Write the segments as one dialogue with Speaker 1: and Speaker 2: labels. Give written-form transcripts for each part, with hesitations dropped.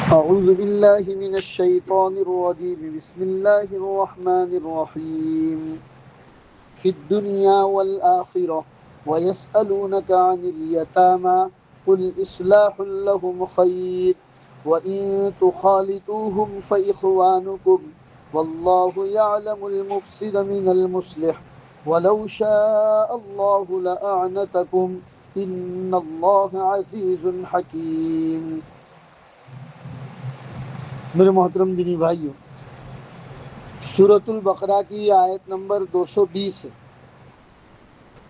Speaker 1: أعوذ بالله من الشيطان الرجيم بسم الله الرحمن الرحيم في الدنيا والآخرة ويسألونك عن اليتامى قل إصلاح لهم خير وإن تخالطوهم فإخوانكم والله يعلم المفسد من المصلح ولو شاء الله لأعنتكم إن الله عزيز حكيم. میرے محترم دینی بھائیوں، سورۃ البقرہ کی آیت نمبر 220 ہے.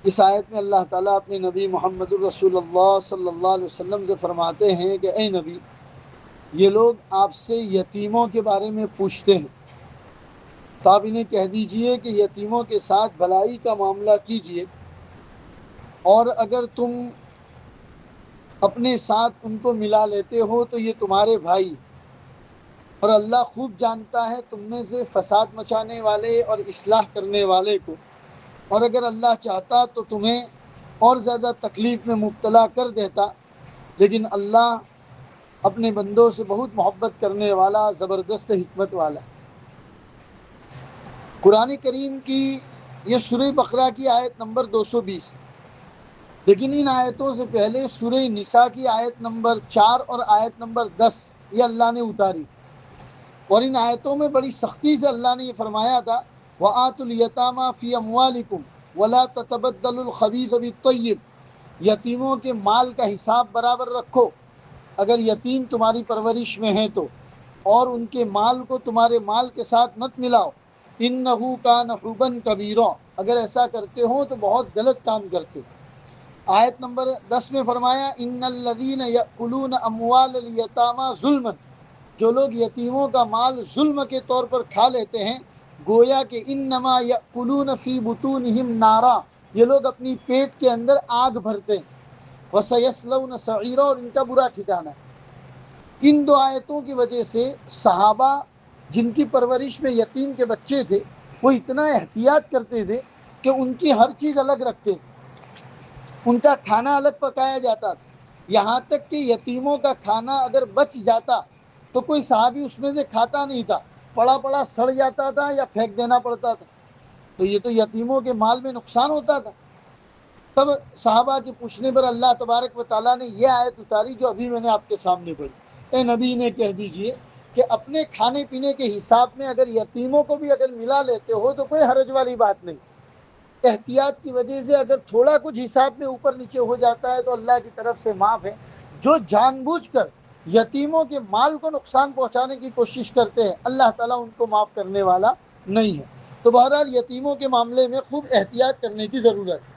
Speaker 1: اس آیت میں اللہ تعالیٰ اپنے نبی محمد الرسول اللہ صلی اللہ علیہ وسلم سے فرماتے ہیں کہ اے نبی، یہ لوگ آپ سے یتیموں کے بارے میں پوچھتے ہیں تو آپ انہیں کہہ دیجئے کہ یتیموں کے ساتھ بھلائی کا معاملہ کیجئے، اور اگر تم اپنے ساتھ ان کو ملا لیتے ہو تو یہ تمہارے بھائی، اور اللہ خوب جانتا ہے تم میں سے فساد مچانے والے اور اصلاح کرنے والے کو، اور اگر اللہ چاہتا تو تمہیں اور زیادہ تکلیف میں مبتلا کر دیتا، لیکن اللہ اپنے بندوں سے بہت محبت کرنے والا، زبردست حکمت والا. قرآن کریم کی یہ سورہ بقرہ کی آیت نمبر 220، لیکن ان آیتوں سے پہلے سورہ نساء کی آیت نمبر 4 اور آیت نمبر 10 یہ اللہ نے اتاری تھی، اور ان آیتوں میں بڑی سختی سے اللہ نے یہ فرمایا تھا وَآتُوا الْيَتَامَى فِي أَمْوَالِكُمْ وَلَا تَتَبَدَّلُوا الْخَبِيثَ بِالطَّيِّبِ، یتیموں کے مال کا حساب برابر رکھو اگر یتیم تمہاری پرورش میں ہیں تو، اور ان کے مال کو تمہارے مال کے ساتھ مت ملاؤ. إِنَّهُ كَانَ حُوبًا كَبِيرًا، اگر ایسا کرتے ہو تو بہت غلط کام کرتے ہو. آیت نمبر 10 میں فرمایا إِنَّ الَّذِينَ يَأْكُلُونَ أَمْوَالَ الْيَتَامَى ظُلْمًا، جو لوگ یتیموں کا مال ظلم کے طور پر کھا لیتے ہیں، گویا کہ انما یأکلون فی بطونہم نارا، یہ لوگ اپنی پیٹ کے اندر آگ بھرتے ہیں. وسیصلون سعیرا، اور ان کا برا ٹھکانہ ہے. ان دو آیتوں کی وجہ سے صحابہ جن کی پرورش میں یتیم کے بچے تھے وہ اتنا احتیاط کرتے تھے کہ ان کی ہر چیز الگ رکھتے تھے، ان کا کھانا الگ پکایا جاتا تھا، یہاں تک کہ یتیموں کا کھانا اگر بچ جاتا تو کوئی صحابی اس میں سے کھاتا نہیں تھا، پڑا پڑا سڑ جاتا تھا یا پھینک دینا پڑتا تھا. تو یہ تو یتیموں کے مال میں نقصان ہوتا تھا. تب صحابہ کے پوچھنے پر اللہ تبارک و تعالیٰ نے یہ آیت اتاری جو ابھی میں نے آپ کے سامنے پڑھی. اے نبی نے کہہ دیجئے کہ اپنے کھانے پینے کے حساب میں اگر یتیموں کو بھی اگر ملا لیتے ہو تو کوئی حرج والی بات نہیں. احتیاط کی وجہ سے اگر تھوڑا کچھ حساب میں اوپر نیچے ہو جاتا ہے تو اللہ کی طرف سے معاف ہے. جو جان بوجھ کر یتیموں کے مال کو نقصان پہنچانے کی کوشش کرتے ہیں اللہ تعالیٰ ان کو معاف کرنے والا نہیں ہے. تو بہرحال یتیموں کے معاملے میں خوب احتیاط کرنے کی ضرورت ہے.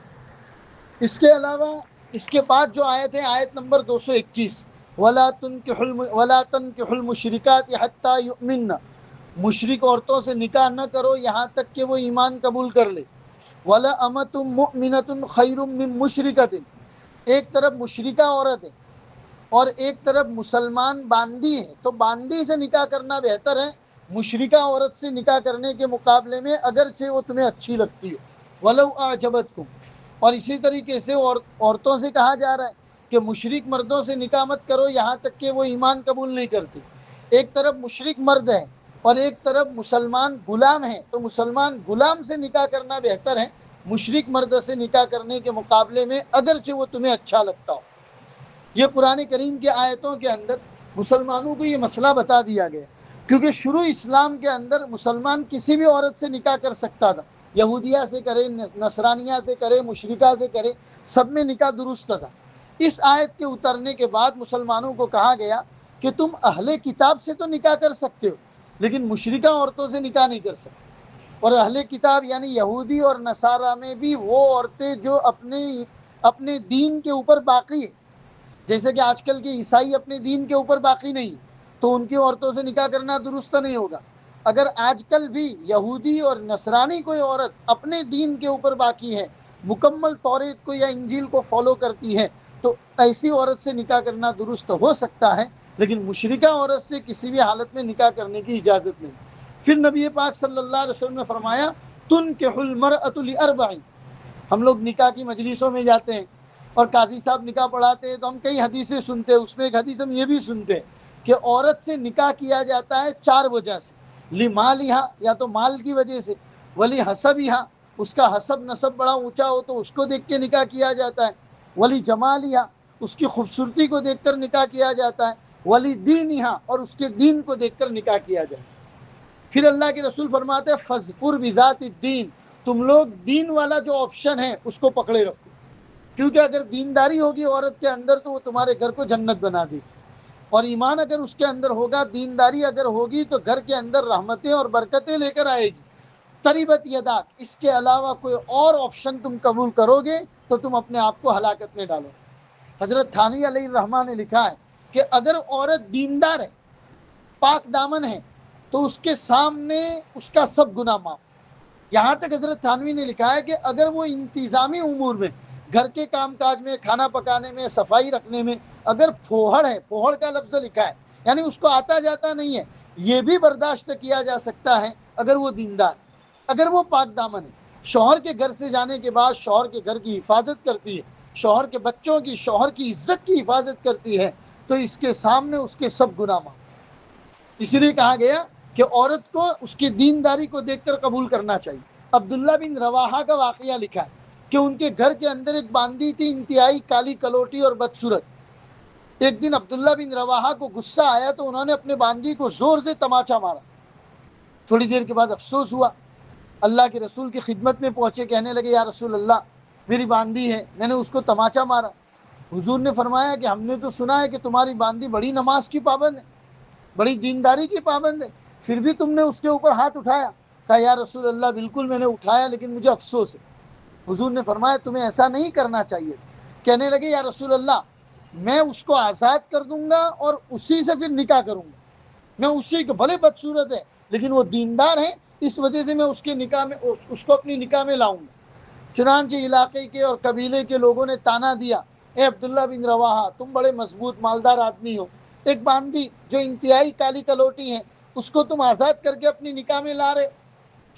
Speaker 1: اس کے علاوہ اس کے بعد جو آیت ہے آیت نمبر 221 وَلَا تَنْكِحُوا الْمُشْرِكَاتِ حَتَّى يُؤْمِنَّ، مشرک عورتوں سے نکاح نہ کرو یہاں تک کہ وہ ایمان قبول کر لے. وَلَأَمَةٌ مُؤْمِنَةٌ خَيْرٌ مِّن مُشْرِكَةٍ، ایک طرف مشرکہ عورت ہے اور ایک طرف مسلمان باندی ہے تو باندی سے نکاح کرنا بہتر ہے مشرکہ عورت سے نکاح کرنے کے مقابلے میں، اگرچہ وہ تمہیں اچھی لگتی ہو. وَلَوْ أَعْجَبَتْكُمْ، اور اسی طریقے سے عورتوں سے کہا جا رہا ہے کہ مشرک مردوں سے نکاح مت کرو یہاں تک کہ وہ ایمان قبول نہیں کرتے. ایک طرف مشرک مرد ہے اور ایک طرف مسلمان غلام ہے تو مسلمان غلام سے نکاح کرنا بہتر ہے مشرک مرد سے نکاح کرنے کے مقابلے میں، اگرچہ وہ تمہیں اچھا لگتا ہو. یہ قرآن کریم کی آیتوں کے اندر مسلمانوں کو یہ مسئلہ بتا دیا گیا، کیونکہ شروع اسلام کے اندر مسلمان کسی بھی عورت سے نکاح کر سکتا تھا، یہودیہ سے کرے، نصرانیہ سے کرے، مشرکہ سے کرے، سب میں نکاح درست تھا. اس آیت کے اترنے کے بعد مسلمانوں کو کہا گیا کہ تم اہل کتاب سے تو نکاح کر سکتے ہو لیکن مشرکہ عورتوں سے نکاح نہیں کر سکتے. اور اہل کتاب یعنی یہودی اور نصارہ میں بھی وہ عورتیں جو اپنے دین کے اوپر باقی ہیں، جیسے کہ آج کل کے عیسائی اپنے دین کے اوپر باقی نہیں تو ان کی عورتوں سے نکاح کرنا درست نہیں ہوگا. اگر آج کل بھی یہودی اور نصرانی کوئی عورت اپنے دین کے اوپر باقی ہے، مکمل توریت کو یا انجیل کو فالو کرتی ہے، تو ایسی عورت سے نکاح کرنا درست ہو سکتا ہے، لیکن مشرکہ عورت سے کسی بھی حالت میں نکاح کرنے کی اجازت نہیں. پھر نبی پاک صلی اللہ علیہ وسلم نے فرمایا تنکح المرأۃ لاربع، ہم لوگ نکاح کی مجلسوں میں جاتے ہیں اور قاضی صاحب نکاح پڑھاتے ہیں تو ہم کئی حدیثیں سنتے ہیں، اس میں ایک حدیث ہم یہ بھی سنتے ہیں کہ عورت سے نکاح کیا جاتا ہے 4 وجہ سے، لمالہا یا تو مال کی وجہ سے، ولی حسبہا اس کا حسب نسب بڑا اونچا ہو تو اس کو دیکھ کے نکاح کیا جاتا ہے، ولی جمالہا اس کی خوبصورتی کو دیکھ کر نکاح کیا جاتا ہے، ولی دینہا اور اس کے دین کو دیکھ کر نکاح کیا جاتا ہے۔ پھر اللہ کے رسول فرماتے ہیں فَاظْفُرْ بِذَاتِ الدِّین، تم لوگ دین والا جو آپشن ہے اس کو پکڑے رکھو، کیونکہ اگر دینداری ہوگی عورت کے اندر تو وہ تمہارے گھر کو جنت بنا دے گی، اور ایمان اگر اس کے اندر ہوگا، دینداری اگر ہوگی تو گھر کے اندر رحمتیں اور برکتیں لے کر آئے گی۔ تریبت یداک، اس کے علاوہ کوئی اور آپشن تم قبول کرو گے تو تم اپنے آپ کو ہلاکت میں ڈالو۔ حضرت تھانوی علیہ الرحمٰن نے لکھا ہے کہ اگر عورت دیندار ہے، پاک دامن ہے، تو اس کے سامنے اس کا سب گناہ معاف۔ یہاں تک حضرت تھانوی نے لکھا ہے کہ اگر وہ انتظامی امور میں، گھر کے کام کاج میں، کھانا پکانے میں، صفائی رکھنے میں اگر پھوہڑ ہے، پھوہڑ کا لفظ لکھا ہے یعنی اس کو آتا جاتا نہیں ہے، یہ بھی برداشت کیا جا سکتا ہے اگر وہ دیندار، اگر وہ پاک دامن ہے، شوہر کے گھر سے جانے کے بعد شوہر کے گھر کی حفاظت کرتی ہے، شوہر کے بچوں کی، شوہر کی عزت کی حفاظت کرتی ہے، تو اس کے سامنے اس کے سب گناہ معاف۔ اس لیے کہا گیا کہ عورت کو اس کی دینداری کو دیکھ کر قبول کرنا چاہیے۔ عبداللہ بن رواحہ کا واقعہ لکھا ہے کہ ان کے گھر کے اندر ایک باندی تھی، انتہائی کالی کلوٹی اور بدصورت۔ ایک دن عبداللہ بن رواحہ کو غصہ آیا تو انہوں نے اپنے باندی کو زور سے تماچا مارا۔ تھوڑی دیر کے بعد افسوس ہوا، اللہ کے رسول کی خدمت میں پہنچے، کہنے لگے یا رسول اللہ میری باندی ہے، میں نے اس کو تماچا مارا۔ حضور نے فرمایا کہ ہم نے تو سنا ہے کہ تمہاری باندی بڑی نماز کی پابند ہے، بڑی دینداری کی پابند ہے، پھر بھی تم نے اس کے اوپر ہاتھ اٹھایا؟ کہا یا رسول اللہ بالکل میں نے اٹھایا لیکن مجھے افسوس ہے۔ حضور نے فرمایا تمہیں ایسا نہیں کرنا چاہیے۔ کہنے لگے یا رسول اللہ میں اس کو آزاد کر دوں گا اور اسی سے پھر نکاح کروں گا، میں اسی کو، بھلے بدصورت ہے لیکن وہ دیندار ہے، اس وجہ سے میں اس کے نکاح میں، اس کو اپنی نکاح میں لاؤں گا۔ چنانچہ علاقے کے اور قبیلے کے لوگوں نے تانا دیا، اے عبداللہ بن رواحہ تم بڑے مضبوط مالدار آدمی ہو، ایک باندی جو انتہائی کالی کلوٹی ہے اس کو تم آزاد کر کے اپنی نکاح میں لا رہے۔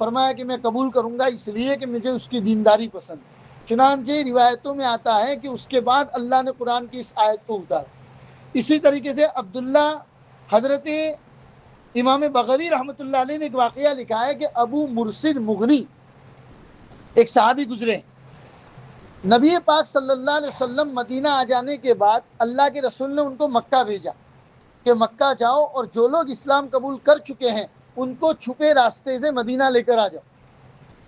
Speaker 1: فرمایا کہ میں قبول کروں گا اس لیے کہ مجھے اس کی دینداری پسند ہے۔ چنانچہ روایتوں میں آتا ہے کہ اس کے بعد اللہ نے قرآن کی اس آیت کو اتارا۔ اسی طریقے سے عبداللہ، حضرت امام بغوی رحمۃ اللہ علیہ نے ایک واقعہ لکھا ہے کہ ابو مرسد مغنی ایک صحابی گزرے، نبی پاک صلی اللہ علیہ وسلم مدینہ آ جانے کے بعد اللہ کے رسول نے ان کو مکہ بھیجا کہ مکہ جاؤ اور جو لوگ اسلام قبول کر چکے ہیں ان کو چھپے راستے سے مدینہ لے کر آ جاؤ۔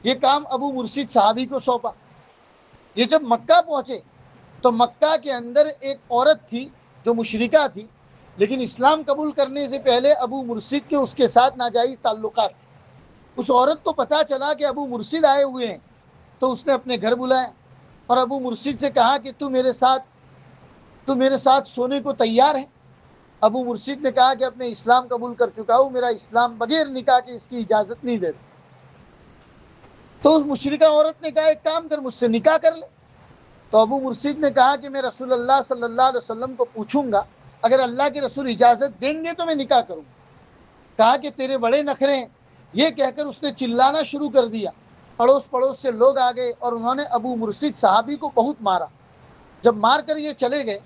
Speaker 1: یہ کام ابو مرشد صحابی کو سونپا۔ یہ جب مکہ پہنچے تو مکہ کے اندر ایک عورت تھی جو مشرکہ تھی، لیکن اسلام قبول کرنے سے پہلے ابو مرشد کے اس کے ساتھ ناجائز تعلقات تھے۔ اس عورت کو پتہ چلا کہ ابو مرشد آئے ہوئے ہیں تو اس نے اپنے گھر بلایا اور ابو مرشد سے کہا کہ تو میرے ساتھ سونے کو تیار ہے؟ ابو مرشد نے کہا کہ اپنے اسلام قبول کر چکا ہوں، میرا اسلام بغیر نکاح کے اس کی اجازت نہیں دیتا۔ تو اس مشرکہ عورت نے کہا ایک کام کر، مجھ سے نکاح کر لے۔ تو ابو مرشد نے کہا کہ میں رسول اللہ صلی اللہ علیہ وسلم کو پوچھوں گا، اگر اللہ کے رسول اجازت دیں گے تو میں نکاح کروں گا۔ کہا کہ تیرے بڑے نخرے ہیں، یہ کہہ کر اس نے چلانا شروع کر دیا۔ پڑوس سے لوگ آ گئے اور انہوں نے ابو مرشد صحابی کو بہت مارا۔ جب مار کر یہ چلے گئے،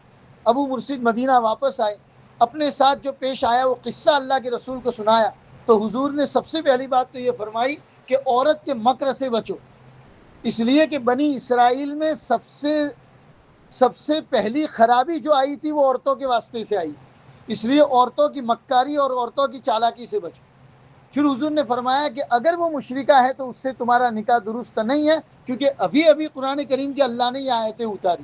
Speaker 1: ابو مرشد مدینہ واپس آئے، اپنے ساتھ جو پیش آیا وہ قصہ اللہ کے رسول کو سنایا تو حضور نے سب سے پہلی بات تو یہ فرمائی کہ عورت کے مکر سے بچو، اس لیے کہ بنی اسرائیل میں سب سے پہلی خرابی جو آئی تھی وہ عورتوں کے واسطے سے آئی، اس لیے عورتوں کی مکاری اور عورتوں کی چالاکی سے بچو۔ پھر حضور نے فرمایا کہ اگر وہ مشرکہ ہے تو اس سے تمہارا نکاح درست نہیں ہے، کیونکہ ابھی قرآن کریم کی اللہ نے یہ آیتیں اتاری۔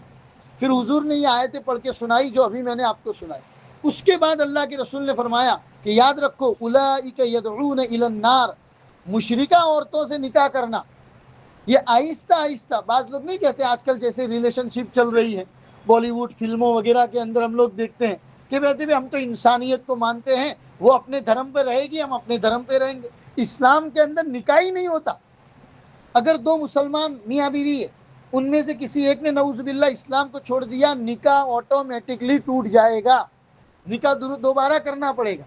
Speaker 1: پھر حضور نے یہ آیتیں پڑھ کے سنائی جو ابھی میں نے آپ کو سنائی۔ اس کے بعد اللہ کے رسول نے فرمایا کہ یاد رکھو اولئک یدعون الی النار، مشرکہ عورتوں سے نکاح کرنا یہ آہستہ آہستہ، بعض لوگ نہیں کہتے آج کل جیسے ریلیشن شپ چل رہی ہے بالی ووڈ فلموں وغیرہ کے اندر ہم لوگ دیکھتے ہیں کہ کہتے ہیں ہم تو انسانیت کو مانتے ہیں، وہ اپنے دھرم پہ رہے گی، ہم اپنے دھرم پہ رہیں گے۔ اسلام کے اندر نکاح ہی نہیں ہوتا۔ اگر دو مسلمان میاں بیوی ہے، ان میں سے کسی ایک نے نعوذ باللہ اسلام کو چھوڑ دیا، نکاح آٹومیٹکلی ٹوٹ جائے گا، نکاح دوبارہ کرنا پڑے گا۔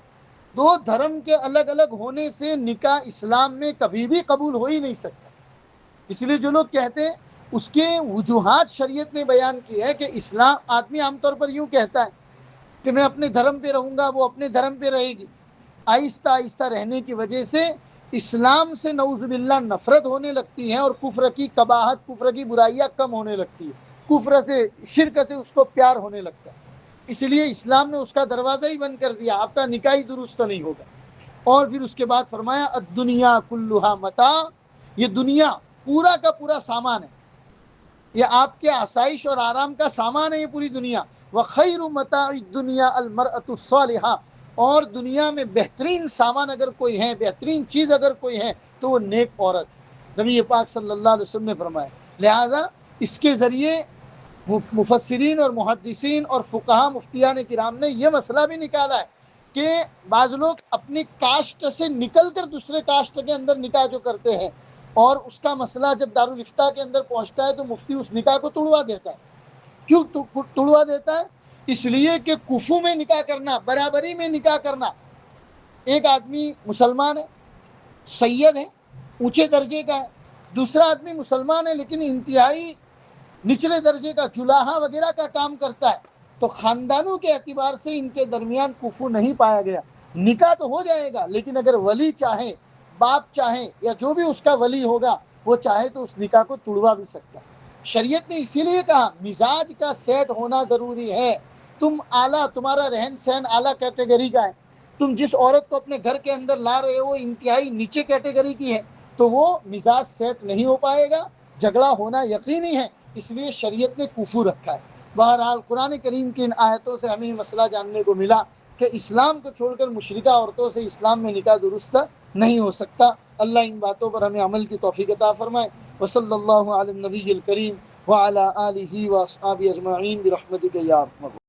Speaker 1: دو دھرم کے الگ الگ ہونے سے نکاح اسلام میں کبھی بھی قبول ہو ہی نہیں سکتا۔ اس لیے جو لوگ کہتے ہیں اس کے وجوہات شریعت نے بیان کی ہے کہ اسلام، آدمی عام طور پر یوں کہتا ہے کہ میں اپنے دھرم پہ رہوں گا، وہ اپنے دھرم پہ رہے گی. آہستہ آہستہ رہنے کی وجہ سے اسلام سے نعوذ باللہ نفرت ہونے لگتی ہے، اور کفر کی قباحت، کفر کی برائیاں کم ہونے لگتی ہے، کفر سے، شرک سے اس کو پیار ہونے لگتا ہے. اس لیے اسلام نے اس کا دروازہ ہی بند کر دیا، آپ کا نکاح ہی درست نہیں ہوگا. اور پھر اس کے بعد فرمایا الدنیا کلھا متاع، یہ دنیا پورا کا پورا سامان ہے، یہ آپ کے آسائش اور آرام کا سامان ہے یہ پوری دنیا. وخیر متاع الدنیا المرأۃ الصالحہ، اور دنیا میں بہترین سامان اگر کوئی ہے، بہترین چیز اگر کوئی ہے تو وہ نیک عورت ہے، نبی پاک صلی اللہ علیہ وسلم نے فرمایا. لہذا اس کے ذریعے مفسرین اور محدثین اور فقہا مفتیان کرام نے یہ مسئلہ بھی نکالا ہے کہ بعض لوگ اپنی کاسٹ سے نکل کر دوسرے کاسٹ کے اندر نکاح جو کرتے ہیں، اور اس کا مسئلہ جب دارالفتاء کے اندر پہنچتا ہے تو مفتی اس نکاح کو توڑوا دیتا ہے. کیوں توڑوا دیتا ہے؟ اس لیے کہ کفو میں نکاح کرنا، برابری میں نکاح کرنا. ایک آدمی مسلمان ہے، سید ہے، اونچے درجے کا ہے، دوسرا آدمی مسلمان ہے لیکن انتہائی نچلے درجے کا، جلاہا وغیرہ کا کام کرتا ہے، تو خاندانوں کے اعتبار سے ان کے درمیان کفو نہیں پایا گیا. نکاح تو ہو جائے گا، لیکن اگر ولی چاہے، باپ چاہے، یا جو بھی اس کا ولی ہوگا وہ چاہے تو اس نکاح کو توڑوا بھی سکتا ہے. شریعت نے اسی لیے کہا مزاج کا سیٹ ہونا ضروری ہے. تم اعلیٰ، تمہارا رہن سہن اعلیٰ کیٹیگری کا ہے، تم جس عورت کو اپنے گھر کے اندر لا رہے ہو وہ انتہائی نیچے کیٹیگری کی ہے، تو وہ مزاج سیٹ نہیں ہو پائے گا، جھگڑا ہونا یقینی ہے. اس لیے شریعت نے کفو رکھا ہے. بہرحال قرآن کریم کی ان آیتوں سے ہمیں مسئلہ جاننے کو ملا کہ اسلام کو چھوڑ کر مشرکہ عورتوں سے اسلام میں نکاح درست نہیں ہو سکتا. اللہ ان باتوں پر ہمیں عمل کی توفیق عطا فرمائے. وصلی اللہ علی النبی الکریم وعلی آلہ واصحابہ اجمعین برحمتک یا ارحم الراحمین.